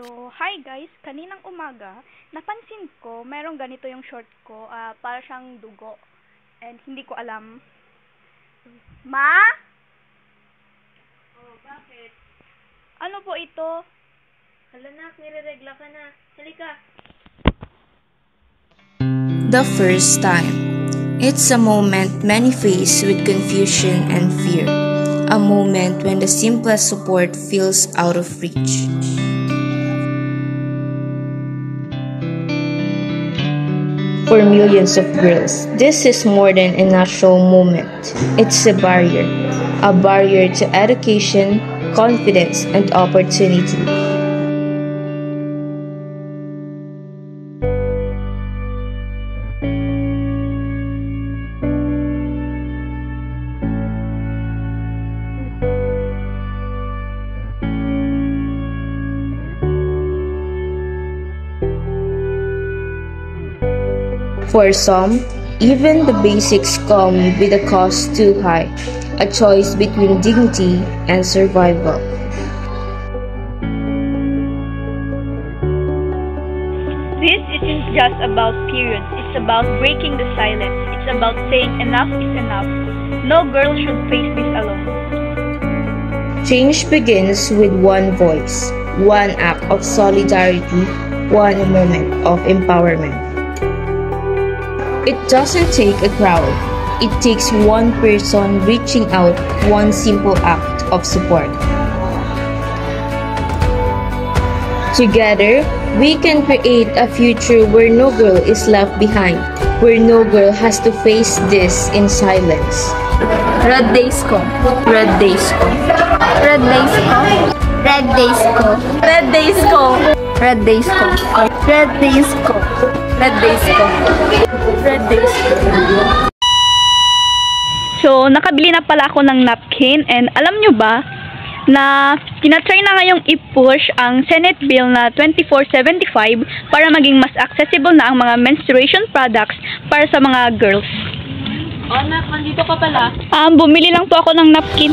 So, hi guys, kaninang umaga, napansin ko, merong ganito yung short ko, para siyang dugo. And hindi ko alam. Ma? Oh, bakit? Ano po ito? Hala na, nire-regla ka na. Halika. The first time. It's a moment many face with confusion and fear. A moment when the simplest support feels out of reach. For millions of girls, this is more than a natural moment. It's a barrier to education, confidence, and opportunity. For some, even the basics come with a cost too high, a choice between dignity and survival. This isn't just about periods, it's about breaking the silence. It's about saying enough is enough. No girl should face this alone. Change begins with one voice, one act of solidarity, one moment of empowerment. It doesn't take a crowd. It takes one person reaching out, one simple act of support. Together, we can create a future where no girl is left behind, where no girl has to face this in silence. Red days ko. Red days ko. Red days ko. Red days ko. Red days ko. Red days ko. Red days ko. Red days ko. Red days ko. So, nakabili na pala ako ng napkin and alam nyo ba na tinatry na ngayong i-push ang Senate Bill na 2475 para maging mas accessible na ang mga menstruation products para sa mga girls. Oh, Nak, nandito ka pala. Bumili lang po ako ng napkin.